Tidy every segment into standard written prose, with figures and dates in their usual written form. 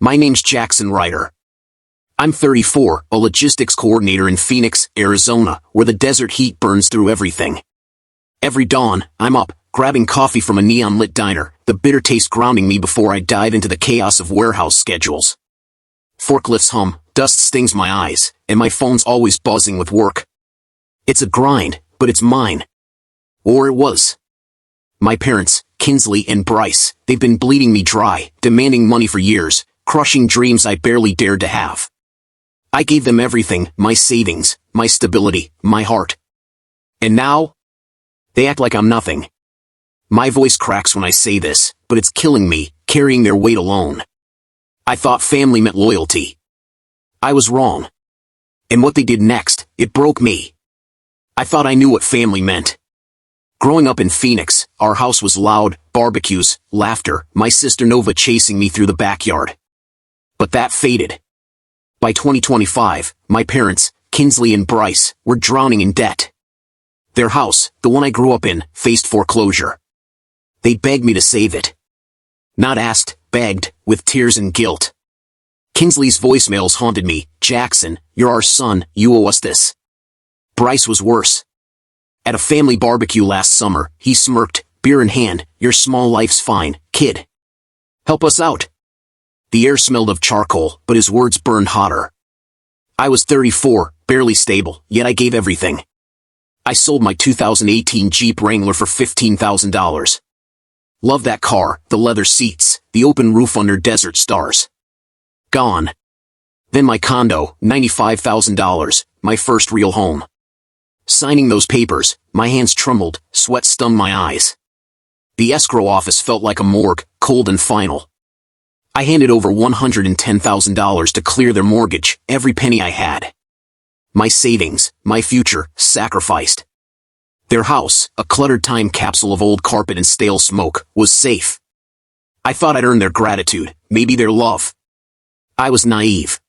My name's Jackson Ryder. I'm 34, a logistics coordinator in Phoenix, Arizona, where the desert heat burns through everything. Every dawn, I'm up, grabbing coffee from a neon-lit diner, the bitter taste grounding me before I dive into the chaos of warehouse schedules. Forklifts hum, dust stings my eyes, and my phone's always buzzing with work. It's a grind, but it's mine. Or it was. My parents, Kinsley and Bryce, they've been bleeding me dry, demanding money for years, crushing dreams I barely dared to have. I gave them everything, my savings, my stability, my heart. And now? They act like I'm nothing. My voice cracks when I say this, but it's killing me, carrying their weight alone. I thought family meant loyalty. I was wrong. And what they did next, it broke me. I thought I knew what family meant. Growing up in Phoenix, our house was loud, barbecues, laughter, my sister Nova chasing me through the backyard. But that faded. By 2025, my parents, Kinsley and Bryce, were drowning in debt. Their house, the one I grew up in, faced foreclosure. They begged me to save it. Not asked, begged, with tears and guilt. Kinsley's voicemails haunted me. Jackson, you're our son, you owe us this. Bryce was worse. At a family barbecue last summer, he smirked, beer in hand, your small life's fine, kid. Help us out. The air smelled of charcoal, but his words burned hotter. I was 34, barely stable, yet I gave everything. I sold my 2018 Jeep Wrangler for $15,000. Love that car, the leather seats, the open roof under desert stars. Gone. Then my condo, $95,000, my first real home. Signing those papers, my hands trembled, sweat stung my eyes. The escrow office felt like a morgue, cold and final. I handed over $110,000 to clear their mortgage, every penny I had. My savings, my future, sacrificed. Their house, a cluttered time capsule of old carpet and stale smoke, was safe. I thought I'd earned their gratitude, maybe their love. I was naive.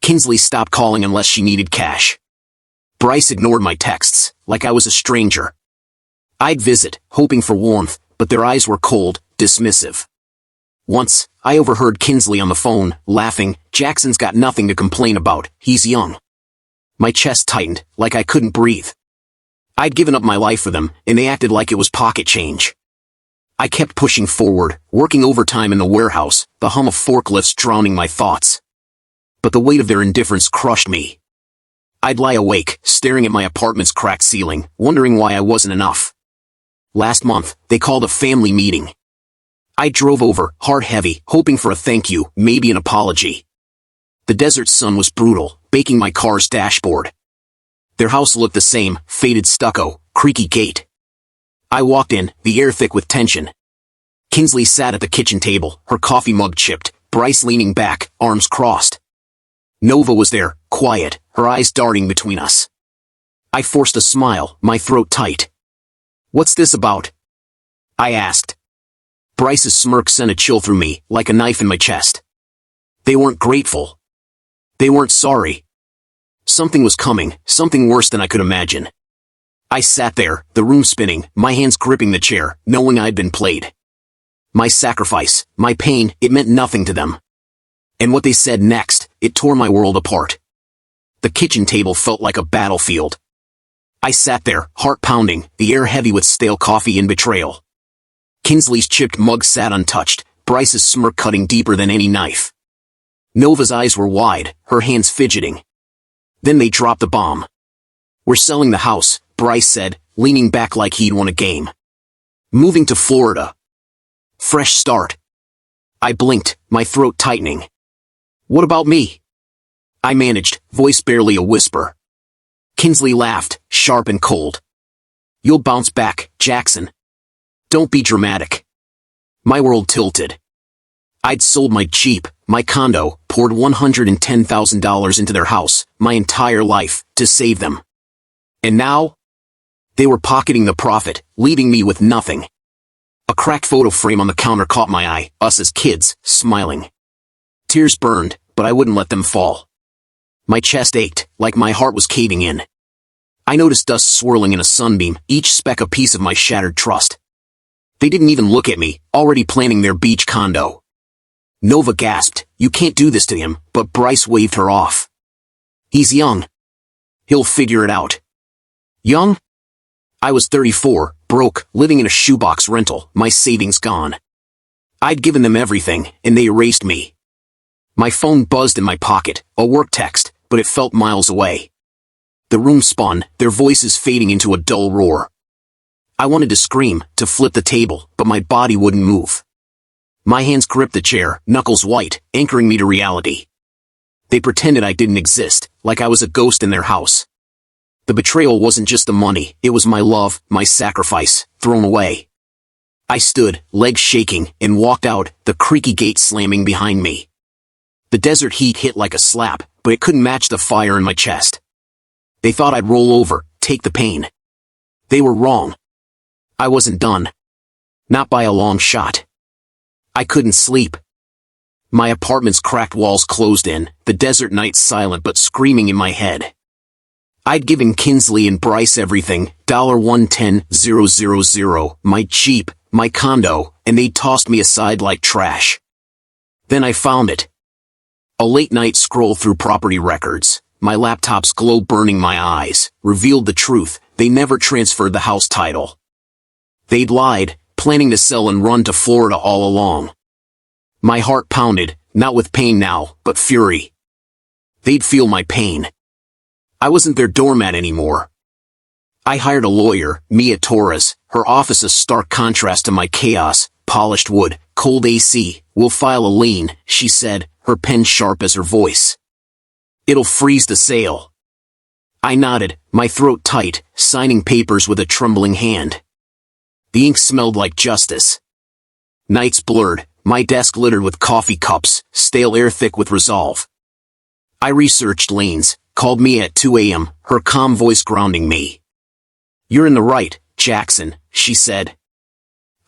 Kinsley stopped calling unless she needed cash. Bryce ignored my texts, like I was a stranger. I'd visit, hoping for warmth, but their eyes were cold, dismissive. Once, I overheard Kinsley on the phone, laughing, Jackson's got nothing to complain about, he's young. My chest tightened, like I couldn't breathe. I'd given up my life for them, and they acted like it was pocket change. I kept pushing forward, working overtime in the warehouse, the hum of forklifts drowning my thoughts. But the weight of their indifference crushed me. I'd lie awake, staring at my apartment's cracked ceiling, wondering why I wasn't enough. Last month, they called a family meeting. I drove over, heart heavy, hoping for a thank you, maybe an apology. The desert sun was brutal, baking my car's dashboard. Their house looked the same, faded stucco, creaky gate. I walked in, the air thick with tension. Kinsley sat at the kitchen table, her coffee mug chipped, Bryce leaning back, arms crossed. Nova was there, quiet, her eyes darting between us. I forced a smile, my throat tight. What's this about? I asked. Bryce's smirk sent a chill through me, like a knife in my chest. They weren't grateful. They weren't sorry. Something was coming, something worse than I could imagine. I sat there, the room spinning, my hands gripping the chair, knowing I'd been played. My sacrifice, my pain, it meant nothing to them. And what they said next, it tore my world apart. The kitchen table felt like a battlefield. I sat there, heart pounding, the air heavy with stale coffee and betrayal. Kinsley's chipped mug sat untouched, Bryce's smirk cutting deeper than any knife. Nova's eyes were wide, her hands fidgeting. Then they dropped the bomb. We're selling the house, Bryce said, leaning back like he'd won a game. Moving to Florida. Fresh start. I blinked, my throat tightening. What about me? I managed, voice barely a whisper. Kinsley laughed, sharp and cold. You'll bounce back, Jackson. Don't be dramatic. My world tilted. I'd sold my Jeep, my condo, poured $110,000 into their house, my entire life, to save them. And now? They were pocketing the profit, leaving me with nothing. A cracked photo frame on the counter caught my eye, us as kids, smiling. Tears burned, but I wouldn't let them fall. My chest ached, like my heart was caving in. I noticed dust swirling in a sunbeam, each speck a piece of my shattered trust. They didn't even look at me, already planning their beach condo. Nova gasped, "You can't do this to him," but Bryce waved her off. "He's young. He'll figure it out." Young? I was 34, broke, living in a shoebox rental, my savings gone. I'd given them everything, and they erased me. My phone buzzed in my pocket, a work text, but it felt miles away. The room spun, their voices fading into a dull roar. I wanted to scream, to flip the table, but my body wouldn't move. My hands gripped the chair, knuckles white, anchoring me to reality. They pretended I didn't exist, like I was a ghost in their house. The betrayal wasn't just the money, it was my love, my sacrifice, thrown away. I stood, legs shaking, and walked out, the creaky gate slamming behind me. The desert heat hit like a slap, but it couldn't match the fire in my chest. They thought I'd roll over, take the pain. They were wrong. I wasn't done. Not by a long shot. I couldn't sleep. My apartment's cracked walls closed in, the desert night silent but screaming in my head. I'd given Kinsley and Bryce everything, $110,000, my Jeep, my condo, and they'd tossed me aside like trash. Then I found it. A late-night scroll through property records, my laptop's glow burning my eyes, revealed the truth: they never transferred the house title. They'd lied, planning to sell and run to Florida all along. My heart pounded, not with pain now, but fury. They'd feel my pain. I wasn't their doormat anymore. I hired a lawyer, Mia Torres, her office a stark contrast to my chaos, polished wood, cold AC. "We'll file a lien," she said, her pen sharp as her voice. "It'll freeze the sale." I nodded, my throat tight, signing papers with a trembling hand. The ink smelled like justice. Nights blurred, my desk littered with coffee cups, stale air thick with resolve. I researched liens, called Mia at 2 a.m., her calm voice grounding me. "You're in the right, Jackson," she said.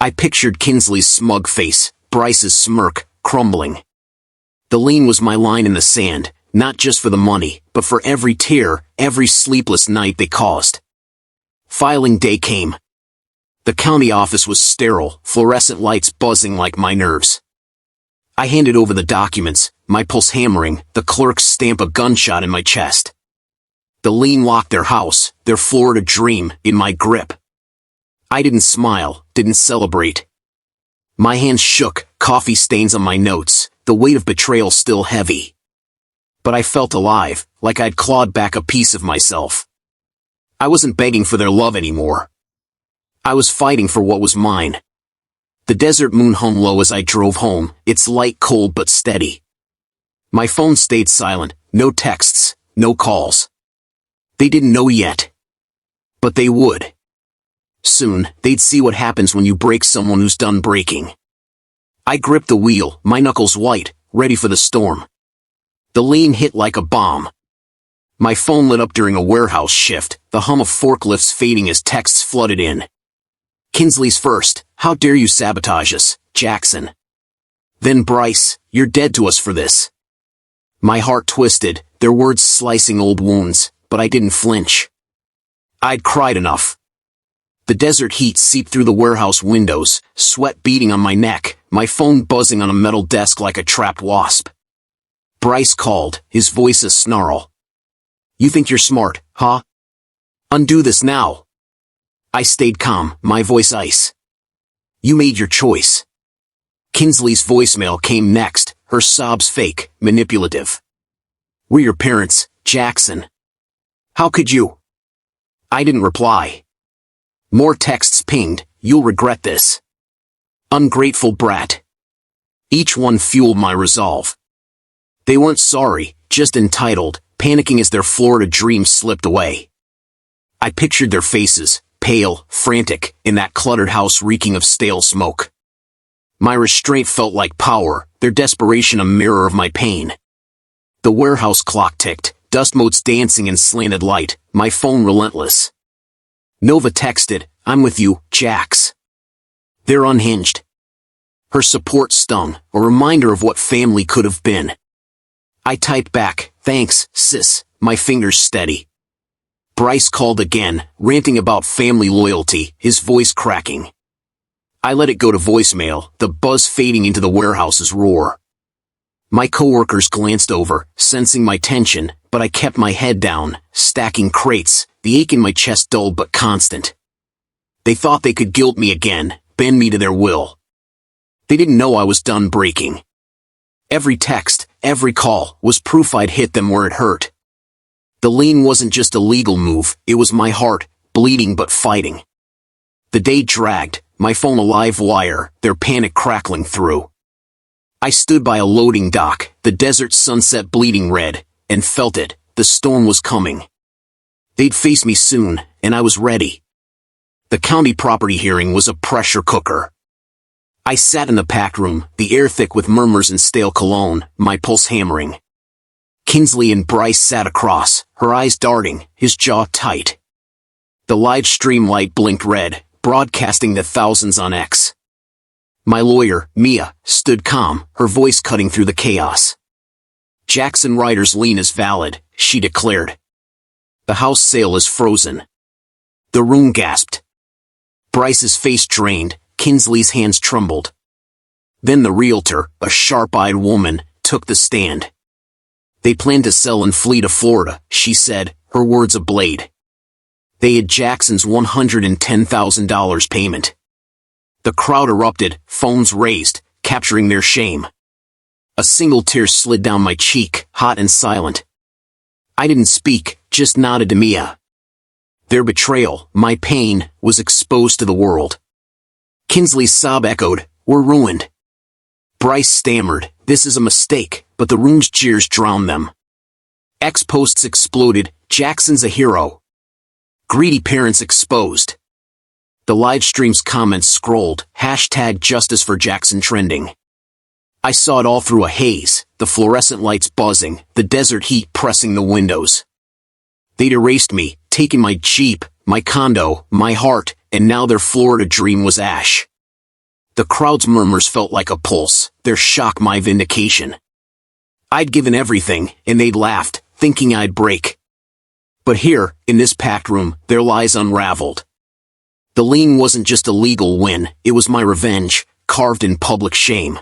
I pictured Kinsley's smug face, Bryce's smirk, crumbling. The lien was my line in the sand, not just for the money, but for every tear, every sleepless night they caused. Filing day came. The county office was sterile, fluorescent lights buzzing like my nerves. I handed over the documents, my pulse hammering, the clerk's stamp a gunshot in my chest. The lien locked their house, their Florida dream, in my grip. I didn't smile, didn't celebrate. My hands shook, coffee stains on my notes, the weight of betrayal still heavy. But I felt alive, like I'd clawed back a piece of myself. I wasn't begging for their love anymore. I was fighting for what was mine. The desert moon hung low as I drove home, its light cold but steady. My phone stayed silent, no texts, no calls. They didn't know yet. But they would. Soon, they'd see what happens when you break someone who's done breaking. I gripped the wheel, my knuckles white, ready for the storm. The lien hit like a bomb. My phone lit up during a warehouse shift, the hum of forklifts fading as texts flooded in. "Kinsley's first, how dare you sabotage us, Jackson." Then Bryce, "You're dead to us for this." My heart twisted, their words slicing old wounds, but I didn't flinch. I'd cried enough. The desert heat seeped through the warehouse windows, sweat beading on my neck, my phone buzzing on a metal desk like a trapped wasp. Bryce called, his voice a snarl. "You think you're smart, huh? Undo this now." I stayed calm, my voice ice. "You made your choice." Kinsley's voicemail came next, her sobs fake, manipulative. "We're your parents, Jackson. How could you?" I didn't reply. More texts pinged, "You'll regret this. Ungrateful brat." Each one fueled my resolve. They weren't sorry, just entitled, panicking as their Florida dreams slipped away. I pictured their faces, pale, frantic, in that cluttered house reeking of stale smoke. My restraint felt like power, their desperation a mirror of my pain. The warehouse clock ticked, dust motes dancing in slanted light, my phone relentless. Nova texted, "I'm with you, Jax." They're unhinged. Her support stung, a reminder of what family could have been. I typed back, "Thanks, sis," my fingers steady. Bryce called again, ranting about family loyalty, his voice cracking. I let it go to voicemail, the buzz fading into the warehouse's roar. My coworkers glanced over, sensing my tension, but I kept my head down, stacking crates, the ache in my chest dull but constant. They thought they could guilt me again, bend me to their will. They didn't know I was done breaking. Every text, every call, was proof I'd hit them where it hurt. The lien wasn't just a legal move, it was my heart, bleeding but fighting. The day dragged, my phone a live wire, their panic crackling through. I stood by a loading dock, the desert sunset bleeding red, and felt it, the storm was coming. They'd face me soon, and I was ready. The county property hearing was a pressure cooker. I sat in the packed room, the air thick with murmurs and stale cologne, my pulse hammering. Kinsley and Bryce sat across, her eyes darting, his jaw tight. The live stream light blinked red, broadcasting to thousands on X. My lawyer, Mia, stood calm, her voice cutting through the chaos. Jackson Ryder's lien is valid, she declared. The house sale is frozen. The room gasped. Bryce's face drained, Kinsley's hands trembled. Then the realtor, a sharp-eyed woman, took the stand. They planned to sell and flee to Florida, she said, her words a blade. They had Jackson's $110,000 payment. The crowd erupted, phones raised, capturing their shame. A single tear slid down my cheek, hot and silent. I didn't speak, just nodded to Mia. Their betrayal, my pain, was exposed to the world. Kinsley's sob echoed, "We're ruined." Bryce stammered, "This is a mistake," but the room's jeers drowned them. X-posts exploded, "Jackson's a hero." Greedy parents exposed. The live stream's comments scrolled, #JusticeForJackson trending. I saw it all through a haze, the fluorescent lights buzzing, the desert heat pressing the windows. They'd erased me, taken my Jeep, my condo, my heart, and now their Florida dream was ash. The crowd's murmurs felt like a pulse, their shock my vindication. I'd given everything, and they'd laughed, thinking I'd break. But here, in this packed room, their lies unraveled. The lien wasn't just a legal win, it was my revenge, carved in public shame.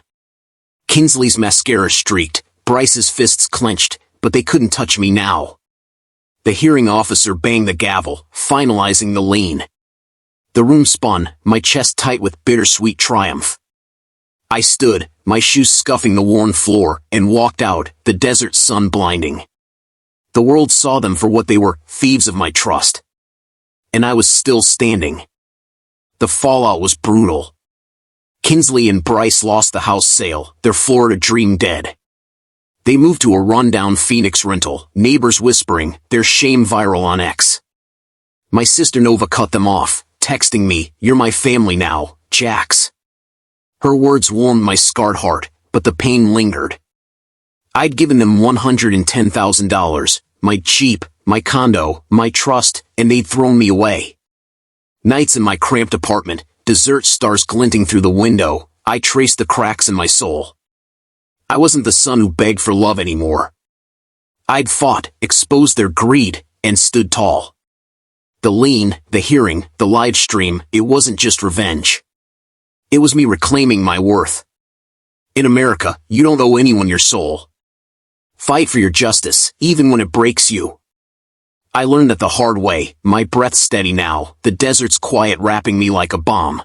Kinsley's mascara streaked, Bryce's fists clenched, but they couldn't touch me now. The hearing officer banged the gavel, finalizing the lien. The room spun, my chest tight with bittersweet triumph. I stood, my shoes scuffing the worn floor, and walked out, the desert sun blinding. The world saw them for what they were, thieves of my trust. And I was still standing. The fallout was brutal. Kinsley and Bryce lost the house sale, their Florida dream dead. They moved to a rundown Phoenix rental, neighbors whispering, their shame viral on X. My sister Nova cut them off, texting me, "You're my family now, Jax." Her words warmed my scarred heart, but the pain lingered. I'd given them $110,000, my Jeep, my condo, my trust, and they'd thrown me away. Nights in my cramped apartment, desert stars glinting through the window, I traced the cracks in my soul. I wasn't the son who begged for love anymore. I'd fought, exposed their greed, and stood tall. The lien, the hearing, the live stream, it wasn't just revenge. It was me reclaiming my worth. In America, you don't owe anyone your soul. Fight for your justice, even when it breaks you. I learned that the hard way, my breath steady now, the desert's quiet wrapping me like a bomb.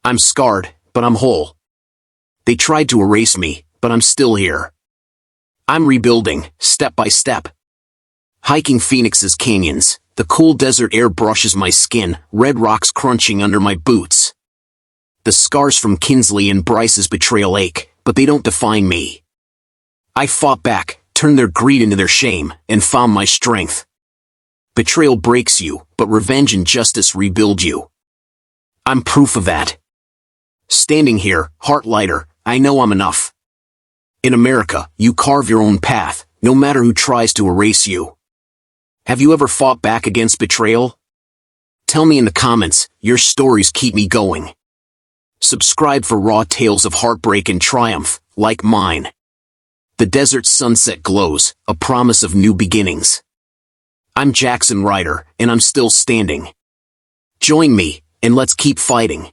I'm scarred, but I'm whole. They tried to erase me, but I'm still here. I'm rebuilding, step by step. Hiking Phoenix's canyons, the cool desert air brushes my skin, red rocks crunching under my boots. The scars from Kinsley and Bryce's betrayal ache, but they don't define me. I fought back, turned their greed into their shame, and found my strength. Betrayal breaks you, but revenge and justice rebuild you. I'm proof of that. Standing here, heart lighter, I know I'm enough. In America, you carve your own path, no matter who tries to erase you. Have you ever fought back against betrayal? Tell me in the comments, your stories keep me going. Subscribe for raw tales of heartbreak and triumph, like mine. The desert sunset glows, a promise of new beginnings. I'm Jackson Ryder, and I'm still standing. Join me, and let's keep fighting.